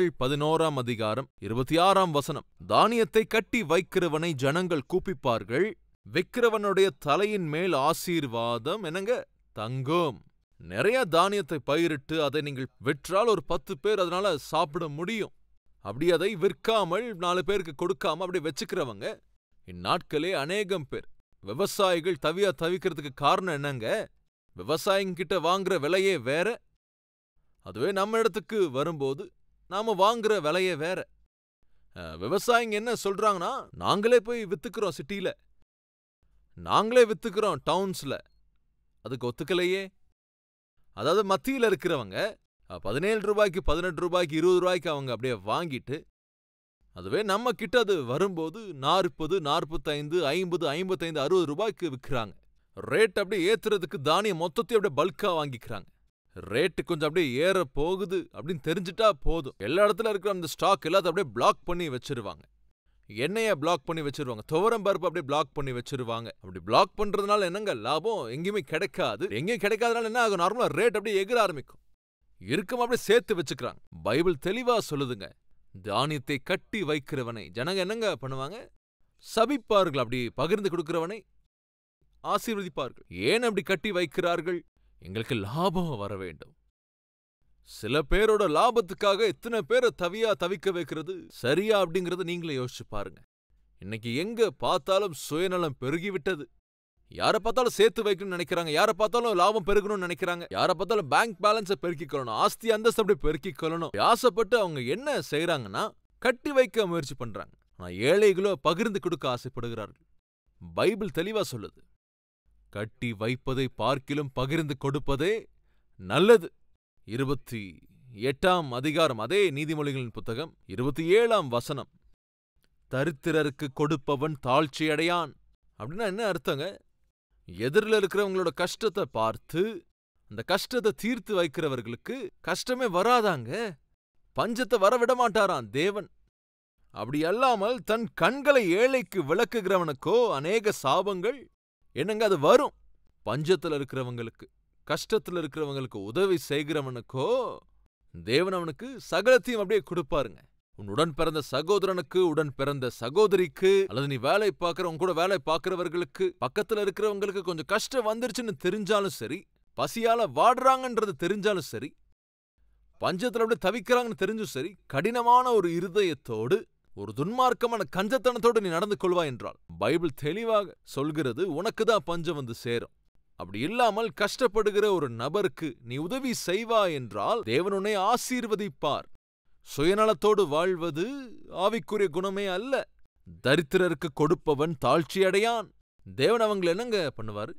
நீதிமொழிகள் 11ஆம் அதிகாரம் 26ஆம் வசனம். தானியத்தை கட்டி வைக்கிறவனை ஜனங்கள் கூப்பிப்பார்கள், விக்கிறவனுடைய தலையின் மேல் ஆசீர்வாதம் என்னங்க தங்கும். நிறைய தானியத்தை பயிரிட்டு அதை நீங்கள் விற்றால் ஒரு 10 பேர் அதனால சாப்பிட முடியும். அப்படி அதை விற்காமல் 4 பேருக்கு கொடுக்காம அப்படி வச்சுக்கிறவங்க இந்நாட்களே அநேகம் பேர். விவசாயிகள் தவிக்கிறதுக்கு காரணம் என்னங்க? விவசாயிங்கிட்ட வாங்குற விலையே வேற, அதுவே நம்ம இடத்துக்கு வரும்போது நாம வாங்குற விலையே வேற. விவசாயிங்க என்ன சொல்றாங்கன்னா, நாங்களே போய் வித்துக்கிறோம் சிட்டியில, நாங்களே வித்துக்கிறோம் டவுன்ஸ்ல. அதுக்கு ஒத்துக்கலையே. அதாவது மத்தியில இருக்கிறவங்க 17 ரூபாய்க்கு 18 ரூபாய்க்கு 20 ரூபாய்க்கு அவங்க அப்படியே வாங்கிட்டு, அதுவே நம்ம கிட்ட அது வரும்போது 40, 45, 50, 55, 60 ரூபாய்க்கு விற்கிறாங்க. ரேட் அப்படியே ஏத்துறதுக்கு தானியம் மொத்தத்தையும் அப்படியே பல்கா வாங்கிக்கிறாங்க. ரேட்டு கொஞ்சம் அப்படியே ஏற போகுது அப்படின்னு தெரிஞ்சுட்டா போதும், எல்லா இடத்துல இருக்கிற அந்த ஸ்டாக் எல்லாத்தையும் அப்படியே பிளாக் பண்ணி வச்சிருவாங்க. எண்ணெயை பிளாக் பண்ணி வச்சிருவாங்க, துவரம் பருப்பு அப்படியே பிளாக் பண்ணி வச்சிருவாங்க. அப்படி பிளாக் பண்றதுனால என்னங்க லாபம்? எங்கேயுமே கிடைக்காது. எங்கேயும் கிடைக்காதனால என்ன ஆகும்? நார்மலா ரேட் அப்படியே எகிர ஆரம்பிக்கும். இருக்கும் அப்படியே சேர்த்து வச்சுக்கிறாங்க. பைபிள் தெளிவா சொல்லுதுங்க, தானியத்தை கட்டி வைக்கிறவனை ஜனங்க என்னங்க பண்ணுவாங்க? சபிப்பார்கள். அப்படி பகிர்ந்து கொடுக்கிறவனை ஆசீர்வதிப்பார்கள். ஏன் அப்படி கட்டி வைக்கிறார்கள்? எங்களுக்கு லாபம் வர வேண்டும். சில பேரோட லாபத்துக்காக எத்தனை பேரை தவிக்க வைக்கிறது சரியா அப்படிங்கறது நீங்களே யோசிச்சு பாருங்க. இன்னைக்கு எங்க பார்த்தாலும் சுயநலம் பெருகிவிட்டது. யாரை பார்த்தாலும் சேர்த்து வைக்கணும்னு நினைக்கிறாங்க, யாரை பார்த்தாலும் லாபம் பெருகணும்னு நினைக்கிறாங்க, யாரை பார்த்தாலும் பேங்க் பேலன்ஸை பெருக்கிக் கொள்ளணும், ஆஸ்தி அந்தஸ்து அப்படி பெருக்கிக் கொள்ளணும். ஆசைப்பட்டு அவங்க என்ன செய்யறாங்கன்னா, கட்டி வைக்க முயற்சி பண்றாங்க. ஆனா ஏழைகளோ பகிர்ந்து கொடுக்க ஆசைப்படுகிறார்கள். பைபிள் தெளிவா சொல்லுது, கட்டி வைப்பதை பார்க்கிலும் பகிர்ந்து கொடுப்பதே நல்லது. 28ஆம் அதிகாரம் அதே நீதிமொழிகளின் புத்தகம் 27ஆம் வசனம். தரித்திரருக்கு கொடுப்பவன் தாழ்ச்சி அடையான். அப்படின்னா என்ன அர்த்தங்க? எதிரில் இருக்கிறவங்களோட கஷ்டத்தை பார்த்து அந்த கஷ்டத்தை தீர்த்து வைக்கிறவர்களுக்கு கஷ்டமே வராதாங்க. பஞ்சத்தை வரவிட மாட்டாராம் தேவன். அப்படி அல்லாமல் தன் கண்களை ஏழைக்கு விளக்குகிறவனுக்கோ அநேக சாபங்கள் என்னங்க அது வரும். பஞ்சத்துல இருக்கிறவங்களுக்கு, கஷ்டத்துல இருக்கிறவங்களுக்கு உதவி செய்கிறவனுக்கோ தேவன் அவனுக்கு சகலத்தையும் அப்படியே கொடுப்பாருங்க. உன் உடன் பிறந்த சகோதரனுக்கு, உடன் பிறந்த சகோதரிக்கு, அல்லது நீ வேலை பார்க்கறவங்க கூட வேலை பார்க்கிறவர்களுக்கு, பக்கத்துல இருக்கிறவங்களுக்கு கொஞ்சம் கஷ்டம் வந்துருச்சுன்னு தெரிஞ்சாலும் சரி, பசியால வாடுறாங்கன்றது தெரிஞ்சாலும் சரி, பஞ்சத்துல அப்படியே தவிக்கிறாங்கன்னு தெரிஞ்சும் சரி, கடினமான ஒரு இருதயத்தோடு, ஒரு துன்மார்க்கமான கஞ்சத்தனத்தோடு நீ நடந்து கொள்வாய் என்றால் பைபிள் தெளிவாக சொல்கிறது, உனக்குதான் பஞ்சம் வந்து சேரும். அப்படி இல்லாமல் கஷ்டப்படுகிற ஒரு நபருக்கு நீ உதவி செய்வாய் என்றால் தேவன் உன்னை ஆசீர்வதிப்பார். சுயநலத்தோடு வாழ்வது ஆவிக்குரிய குணமே அல்ல. தரித்திரருக்கு கொடுப்பவன் தாழ்ச்சி அடையான். தேவன் அவங்களை என்னங்க பண்ணுவாரு?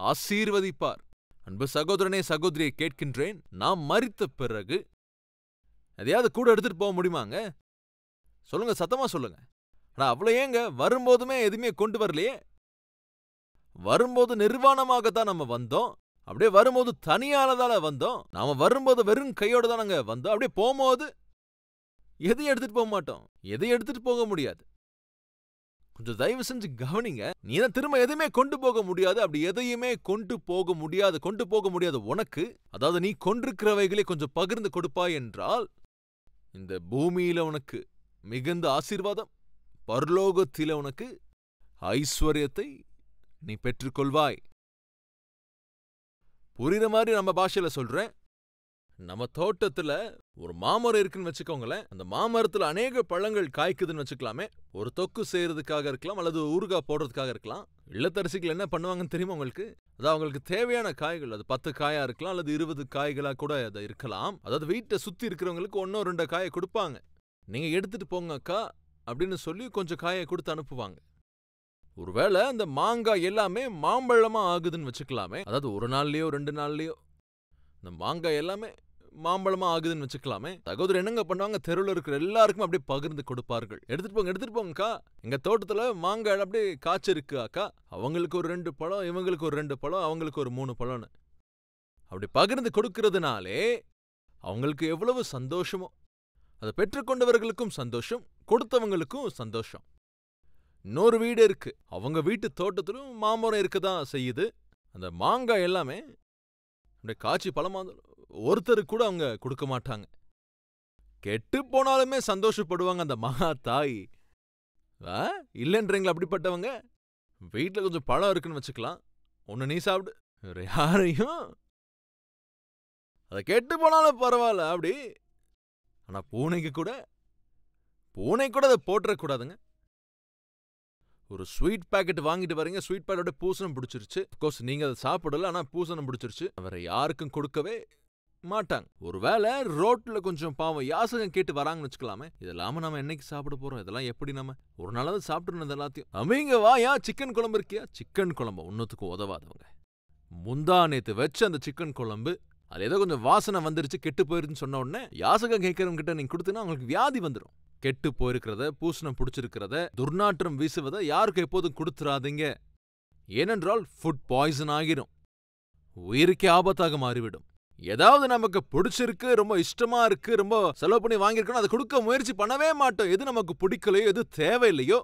ஆசீர்வதிப்பார். அன்பு சகோதரனே சகோதரியை கேட்கின்றேன், நாம் மரித்த பிறகு எதையாவது கூட எடுத்துட்டு போக முடியுமாங்க? சொல்லுங்க, சத்தமா சொல்லுங்க. ஆனா அவ்வளவு ஏங்க, வரும்போதுமே எதுவுமே கொண்டு வரலையே. வரும்போது நிர்வாணமாகத்தான் நம்ம வந்தோம். அப்படியே வரும்போது தனியானதால வந்தோம். நாம வரும்போது வெறும் கையோட தான் நாங்க வந்தோம். அப்படியே போகும்போது எதையும் எடுத்துட்டு போக மாட்டோம், எதையும் எடுத்துட்டு போக முடியாது. கொஞ்சம் தயவு செஞ்சு கவனிங்க. நீ தான் திரும்ப எதுவுமே கொண்டு போக முடியாது. அப்படி எதையுமே கொண்டு போக முடியாது உனக்கு, அதாவது நீ கொண்டிருக்கிறவைகளை கொஞ்சம் பகிர்ந்து கொடுப்பாய் என்றால் இந்த பூமியில உனக்கு மிகுந்த ஆசீர்வாதம், பரலோகத்தில உனக்கு ஐஸ்வர்யத்தை நீ பெற்றுக்கொள்வாய். புரியுற மாதிரி நம்ம பாஷையில சொல்றேன். நம்ம தோட்டத்துல ஒரு மாமரம் இருக்குன்னு வச்சுக்கோங்களேன். அந்த மாமரத்துல அநேக பழங்கள் காய்க்குதுன்னு வச்சுக்கலாமே. ஒரு தொக்கு செய்யறதுக்காக இருக்கலாம், அல்லது ஊறுகாய் போடுறதுக்காக இருக்கலாம். இல்லத்தரசிகள் என்ன பண்ணுவாங்கன்னு தெரியுமா உங்களுக்கு? அதாவது அவங்களுக்கு தேவையான காய்கள், அது 10 காயா இருக்கலாம், அல்லது 20 காய்களா கூட அது இருக்கலாம். அதாவது வீட்டை சுத்தி இருக்கிறவங்களுக்கு 1-2 காயை கொடுப்பாங்க. நீங்க எடுத்துட்டு போங்க அக்கா அப்படின்னு சொல்லி கொஞ்சம் காயை கொடுத்து அனுப்புவாங்க. ஒருவேளை அந்த மாங்காய் எல்லாமே மாம்பழமா ஆகுதுன்னு வச்சுக்கலாமே. அதாவது ஒரு நாள்லயோ 2 நாள்லயோ இந்த மாங்காய் எல்லாமே மாம்பழமா ஆகுதுன்னு வச்சுக்கலாமே. சகோதரர் என்னங்க பண்ணுவாங்க? தெருவில் இருக்கிற எல்லாருக்கும் அப்படியே பகிர்ந்து கொடுப்பார்கள். எடுத்துட்டு போங்கக்கா, எங்க தோட்டத்துல மாங்காய் அப்படியே காய்ச்சிருக்கு அக்கா. அவங்களுக்கு ஒரு 2 பழம், இவங்களுக்கு ஒரு 2 பழம், அவங்களுக்கு ஒரு 3 பழம்னு அப்படி பகிர்ந்து கொடுக்கறதுனாலே அவங்களுக்கு எவ்வளவு சந்தோஷமோ. அதை பெற்றுக்கொண்டவர்களுக்கும் சந்தோஷம், கொடுத்தவங்களுக்கும் சந்தோஷம். இன்னொரு வீடு இருக்கு, அவங்க வீட்டு தோட்டத்திலும் மாமரம் இருக்கதான் செய்யுது. அந்த மாங்காய் எல்லாமே அப்படியே காய்ச்சி பழமா ஒருத்தருக்கு கூட அவங்க கொடுக்க மாட்டாங்க. கெட்டு போனாலுமே சந்தோஷப்படுவாங்க அந்த மகா தாய். இல்லைன்றீங்களா அப்படிப்பட்டவங்க? வீட்டுல கொஞ்சம் பழம் இருக்குன்னு வச்சுக்கலாம், ஒன்னு நீ சாப்பிடு. வேற யாரையும் அத கெட்டு போனாலும் பரவாயில்ல அப்படி. ஆனா பூனை கூட அதை போட்டுறக்கூடாதுங்க. ஒரு ஸ்வீட் பாக்கெட் வாங்கிட்டு வரீங்க, ஸ்வீட் பாக்கெட்டோட பூசணம் பிடிச்சிருச்சு. அஃப்கோர்ஸ் நீங்க அதை சாப்பிடல, ஆனா பூசணம் பிடிச்சிருச்சு. வேற யாருக்கும் கொடுக்கவே மாட்டாங்க. ஒருவேளை ரோட்ல கொஞ்சம் பாவம் யாசகம் கேட்டு வராங்கன்னு வச்சுக்கலாமே. இதெல்லாம நம்ம என்னைக்கு சாப்பிட போறோம்? இதெல்லாம் எப்படி நம்ம ஒரு நாளாவது சாப்பிட்டுருந்தது எல்லாத்தையும். அமீங்க வாயா, சிக்கன் குழம்பு இருக்கியா? சிக்கன் குழம்பு ஒன்னுத்துக்கும் உதவாதவங்க. முந்தா நேத்து வச்ச அந்த சிக்கன் குழம்பு அது ஏதோ கொஞ்சம் வாசனை வந்துருச்சு, கெட்டு போயிருன்னு சொன்ன உடனே யாசகம் கேட்கறவங்க கிட்ட நீங்க கொடுத்தீங்கன்னா அவங்களுக்கு வியாதி வந்துடும். கெட்டு போயிருக்கிறத, பூசணம் பிடிச்சிருக்கிறத, துர்நாற்றம் வீசுவதை யாருக்கு எப்போதும் கொடுத்துறாதீங்க. ஏனென்றால் ஃபுட் பாய்சன் ஆகிரும், உயிருக்கே ஆபத்தாக மாறிவிடும். ஏதாவது நமக்கு பிடிச்சிருக்கு, ரொம்ப இஷ்டமா இருக்கு, ரொம்ப செலவு பண்ணி வாங்கியிருக்கணும், அதை கொடுக்க முயற்சி பண்ணவே மாட்டோம். எது நமக்கு பிடிக்கலையோ, எது தேவையில்லையோ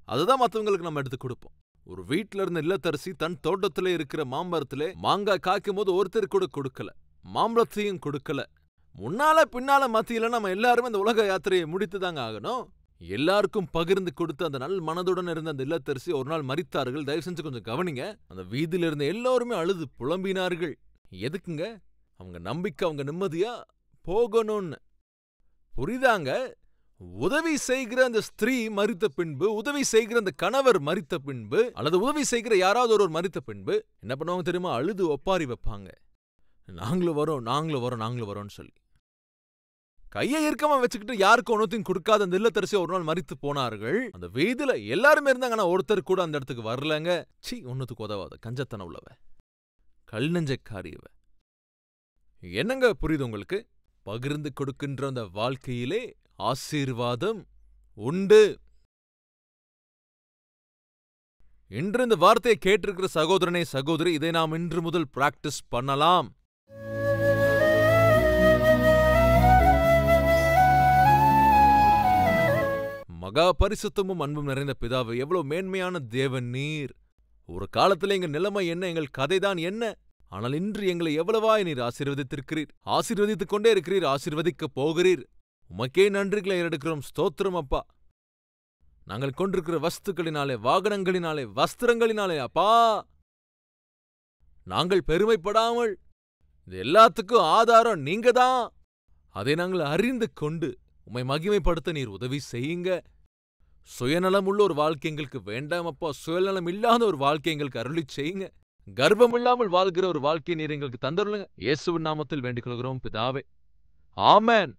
அதுதான் மற்றவங்களுக்கு நம்ம எடுத்து கொடுப்போம். ஒரு வீட்டில இருந்த இல்லத்தரசி தன் தோட்டத்திலே இருக்கிற மாம்பரத்திலே மாங்காய் காய்க்கும் போது ஒருத்தர் கூட கொடுக்கல, மாம்பழத்தையும் கொடுக்கல. முன்னால பின்னால மத்தியில நம்ம எல்லாருமே அந்த உலக யாத்திரையை முடித்துதாங்க ஆகணும். எல்லாருக்கும் பகிர்ந்து கொடுத்து அந்த நல் மனதுடன் இருந்த அந்த இல்லத்தரசி ஒரு நாள் மரித்தார்கள். தயவு செஞ்சு கொஞ்சம் கவனிங்க. அந்த வீதியில இருந்த எல்லோருமே அழுது புலம்பினார்கள். எதுக்குங்க? அவங்க நம்பிக்கை, அவங்க நிம்மதியா போகணும்னு. புரியுதாங்க? உதவி செய்கிற அந்த ஸ்திரீ மரித்த பின்பு, உதவி செய்கிற அந்த கணவர் மரித்த பின்பு, அல்லது உதவி செய்கிற யாராவது ஒருவர் மரித்த பின்பு என்ன பண்ணுவாங்க தெரியுமா? அழுது ஒப்பாரி வைப்பாங்க. நாங்களும் வரோம்னு சொல்லி கையை இறுக்கமா வச்சுக்கிட்டு யாருக்கும் ஒன்னுத்தையும் கொடுக்காத அந்த இல்லத்தரசி ஒரு நாள் மரித்து போனார்கள். அந்த வீதியில எல்லாருமே இருந்தாங்க, ஆனா ஒருத்தர் கூட அந்த இடத்துக்கு வரலங்க. சீ, ஒன்னுத்துக்கு உதவாத கஞ்சத்தன உள்ளவ, கல் நெஞ்சக்காரியவ. என்னங்க புரியுது உங்களுக்கு? பகிர்ந்து கொடுக்கின்ற அந்த வாழ்க்கையிலே ஆசீர்வாதம் உண்டு. இன்று இந்த வார்த்தையை கேட்டிருக்கிற சகோதரனே, சகோதரி, இதை நாம் இன்று முதல் பிராக்டிஸ் பண்ணலாம். மகா பரிசுத்தமும் அன்பும் நிறைந்த பிதாவே, எவ்வளவு மேன்மையான தேவன் நீர். ஒரு காலத்துல எங்க நிலைமை என்ன, எங்கள் கதைதான் என்ன, ஆனால் இன்று எங்களை எவ்வளவாய் நீர் ஆசீர்வதித்திருக்கிறீர், ஆசீர்வதித்துக் கொண்டே இருக்கிறீர், ஆசீர்வதிக்கப் போகிறீர். உமக்கே நன்றிகளை ஏறெடுக்கிறோம். ஸ்தோத்திரம் அப்பா. நாங்கள் கொண்டிருக்கிற வஸ்துக்களினாலே, வாகனங்களினாலே, வஸ்திரங்களினாலே அப்பா நாங்கள் பெருமைப்படாமல், இது எல்லாத்துக்கும் ஆதாரம் நீங்க தான். அதை நாங்கள் அறிந்து கொண்டு உம்மை மகிமைப்படுத்த நீர் உதவி செய்யுங்க. சுயநலம் உள்ள ஒரு வாழ்க்கை எங்களுக்கு வேண்டாம் அப்பா. சுயநலம் இல்லாத ஒரு வாழ்க்கை எங்களுக்கு அருளி செய்யுங்க. கர்வம் இல்லாமல் வாழ்கிற ஒரு வாழ்க்கை நீர் எங்களுக்கு தந்தருளுங்க. இயேசுவின் நாமத்தில் வேண்டிக் கொள்கிறோம் பிதாவே, ஆமென்.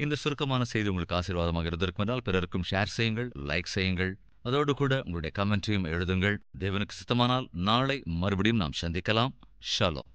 இந்த சுருக்கமான செய்தி உங்களுக்கு ஆசீர்வாதமாக இருந்திருக்கும் என்றால் பிறருக்கும் ஷேர் செய்யுங்கள், லைக் செய்யுங்கள். அதோடு கூட உங்களுடைய கமெண்ட்டையும் எழுதுங்கள். தேவனுக்கு சித்தமானால் நாளை மறுபடியும் நாம் சந்திக்கலாம். ஷாலோம்.